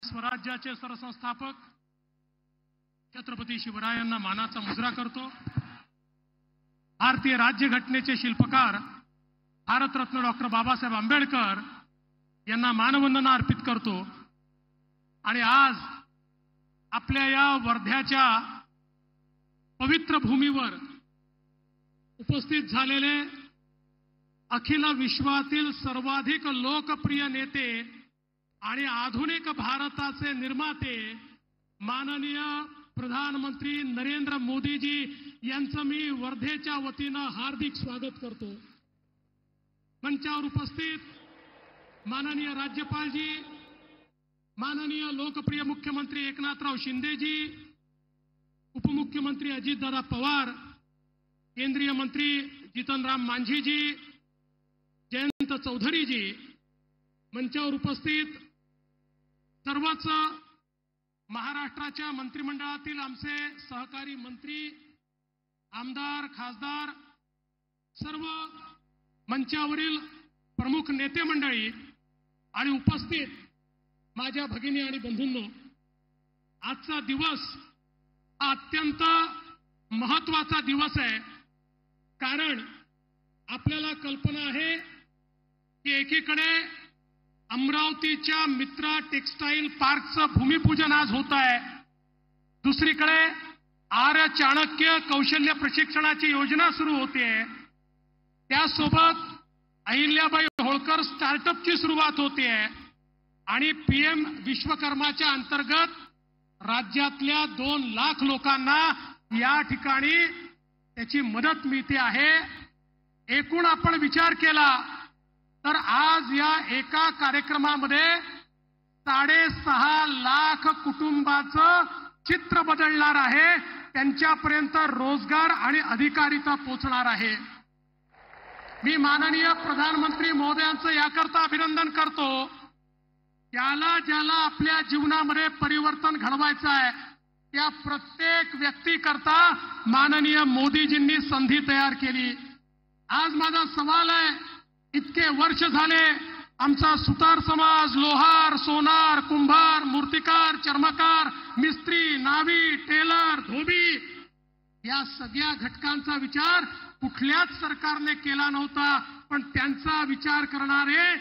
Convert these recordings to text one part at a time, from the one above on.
स्वराज्याचे सरसंस्थापक छत्रपती शिवरायांना मानाचा मुजरा करतो। भारतीय राज्यघटनेचे शिल्पकार भारतरत्न डॉक्टर बाबासाहेब आंबेडकर यांना मानवंदना अर्पित करतो। आणि आज आपल्या या वर्ध्याच्या पवित्र भूमीवर उपस्थित झालेले अखिल विश्वातील सर्वाधिक लोकप्रिय नेते आणि आधुनिक भारताचे निर्माते माननीय प्रधानमंत्री नरेंद्र मोदीजी यांचं मी वर्धेच्या वतीनं हार्दिक स्वागत करतो। मंचावर उपस्थित माननीय राज्यपालजी, माननीय लोकप्रिय मुख्यमंत्री एकनाथराव शिंदेजी, उपमुख्यमंत्री अजितदादा पवार, केंद्रीय मंत्री जीतनराम मांझीजी, जयंत चौधरीजी, मंचावर उपस्थित सर्वच महाराष्ट्राच्या मंत्रिमंडळातील आमचे सहकारी मंत्री, आमदार, खासदार, सर्व मंचावरील प्रमुख नेते मंडळी आणि उपस्थित माझ्या भगिनी आणि बंधूंनो, आजचा दिवस हा अत्यंत महत्त्वाचा दिवस आहे। कारण आपल्याला कल्पना आहे की एकीकडे अमरावतीच्या मित्रा टेक्सटाईल पार्कचं भूमिपूजन आज होत आहे, दुसरीकडे आर्य चाणक्य कौशल्य प्रशिक्षणाची योजना सुरू होते, त्यासोबत अहिल्याबाई होळकर स्टार्टअपची सुरुवात होते आणि पीएम विश्वकर्माच्या अंतर्गत राज्यातल्या 2 लाख लोकांना या ठिकाणी त्याची मदत मिळते आहे। एकूण आपण विचार केला तर आज या एका कार्यक्रमामध्ये 6.5 लाख कुटुंबाचं चित्र बदलणार आहे, त्यांच्यापर्यंत रोजगार आणि अधिकारिता पोहोचणार आहे। मी माननीय प्रधानमंत्री महोदयांचं याकरता अभिनंदन करतो, ज्याला आपल्या जीवनामध्ये परिवर्तन घडवायचं आहे त्या प्रत्येक व्यक्तीकरता माननीय मोदीजींनी संधी तयार केली। आज माझा सवाल आहे, इतके वर्ष झाले आमचा सुतार समाज लोहार, सोनार, कुंभार, मूर्तिकार, चर्मकार, मिस्त्री, नावी, टेलर, धोबी या सगळ्या घटकांचा विचार कुठल्याच सरकारने केला नव्हता, पण त्यांचा विचार करणारे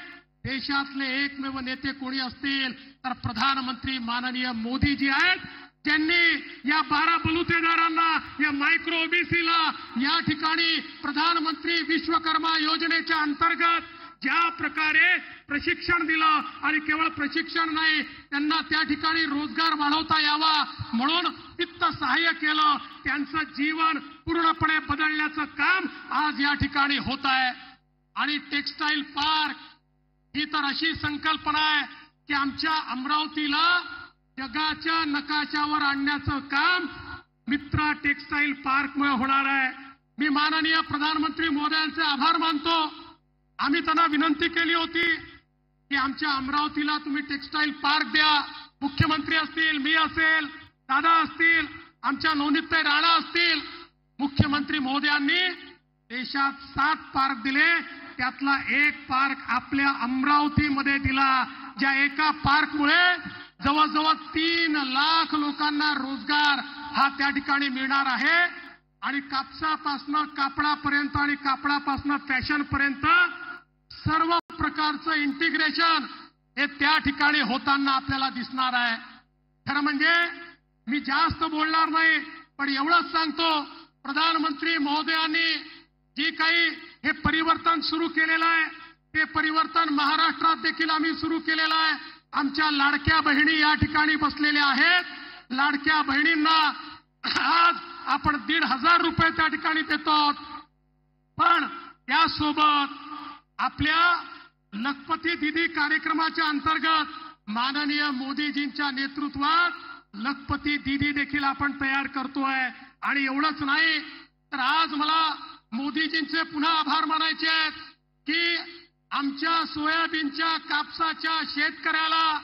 देशातले एकमेव नेते कोणी असतील तर प्रधानमंत्री माननीय मोदीजी आहेत, ज्यांनी या 12 बलुतेदारांना, या मायक्रो ओबीसीला या ठिकाणी प्रधानमंत्री विश्वकर्मा योजनेच्या अंतर्गत ज्या प्रकारे प्रशिक्षण दिलं आणि केवळ प्रशिक्षण नाही, त्यांना त्या ठिकाणी रोजगार वाढवता यावा म्हणून वित्त सहाय्य केलं, त्यांचं जीवन पूर्णपणे बदलण्याचं काम आज या ठिकाणी होत आहे। आणि टेक्सटाईल पार्क ही तर अशी संकल्पना आहे की आमच्या अमरावतीला जगाच्या नकाशावर आणण्याचं काम मित्रा टेक्सटाईल पार्कमुळे होणार आहे। मी माननीय प्रधानमंत्री महोदयांचे आभार मानतो। आम्ही त्यांना विनंती केली होती की आमच्या अमरावतीला तुम्ही टेक्सटाईल पार्क द्या, मुख्यमंत्री असतील, मी असेल, दादा असतील, आमच्या नवनीतताई राणा असतील। मुख्यमंत्री महोदयांनी देशात 7 पार्क दिले, त्यातला एक पार्क आपल्या अमरावतीमध्ये दिला, ज्या एका पार्कमुळे जवळजवळ 3 लाख लोकांना रोजगार हा त्या ठिकाणी मिळणार आहे। आणि कापसापासून कापडापर्यंत आणि कापडापासून फॅशनपर्यंत सर्व प्रकारचं इंटिग्रेशन हे त्या ठिकाणी होताना आपल्याला दिसणार आहे। खरं म्हणजे मी जास्त बोलणार नाही, पण एवढंच सांगतो, प्रधानमंत्री महोदयांनी जी काही हे परिवर्तन सुरू केलेलं आहे ते परिवर्तन महाराष्ट्रात देखील आम्ही सुरू केलेलं आहे। आमच्या लाडक्या बहिणी या ठिकाणी बसलेल्या आहेत, लाडक्या बहिणींना आज आपण 1,500 रुपये त्या ठिकाणी देतो, पण त्यासोबत आपल्या लखपती दीदी कार्यक्रमाच्या अंतर्गत माननीय मोदीजींच्या नेतृत्वात लखपती दीदी देखील आपण तयार करतोय। आणि एवढंच नाही तर आज मला मोदीजींचे पुन्हा आभार मानायचे आहेत की आमच्या सोयाबीनच्या, कापसाच्या शेतकऱ्याला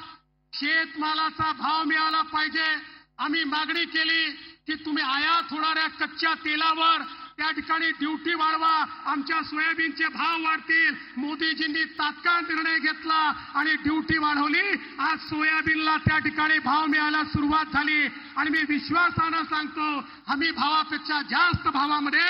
शेतमालाचा भाव मिळाला पाहिजे। आम्ही मागणी केली की तुम्ही आयात होणाऱ्या कच्च्या तेलावर त्या ठिकाणी ड्युटी वाढवा, आमच्या सोयाबीनचे भाव वाढतील. मोदीजींनी तात्काळ निर्णय घेतला आणि ड्युटी वाढवली. आज सोयाबीनला त्या ठिकाणी भाव मिळायला सुरुवात झाली आणि मी विश्वासानं सांगतो हमी भावापेक्षा जास्त भावामध्ये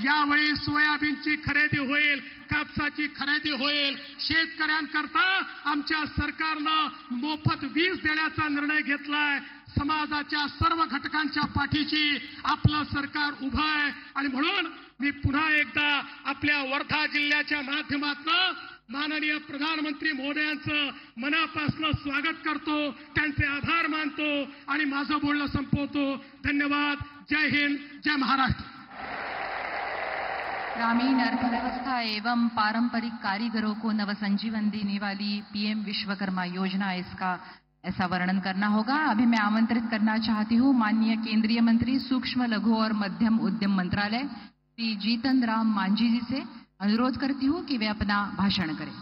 यावेळी सोयाबीनची खरेदी होईल, कापसाची खरेदी होईल. शेतकऱ्यांकरता आमच्या सरकारनं मोफत वीज देण्याचा निर्णय घेतलाय. समाजाच्या सर्व घटकांच्या पाठीशी आपलं सरकार उभं आहे आणि म्हणून मी पुन्हा एकदा आपल्या वर्धा जिल्ह्याच्या माध्यमातून माननीय प्रधानमंत्री महोदयांचं मनापासून स्वागत करतो, त्यांचे आभार मानतो आणि माझं बोलणं संपवतो. धन्यवाद. जय हिंद, जय महाराष्ट्र. ग्रामीण अर्थव्यवस्था एवं पारंपरिक कारीगरों को नवसंजीवन देने वाली पीएम विश्वकर्मा योजना इसका ऐसा वर्णन करना होगा. अभी मैं आमंत्रित करना चाहती हूँ माननीय केंद्रीय मंत्री सूक्ष्म लघु और मध्यम उद्यम मंत्रालय श्री जीतन राम मांझी जी से अनुरोध करती हूँ कि वे अपना भाषण करें.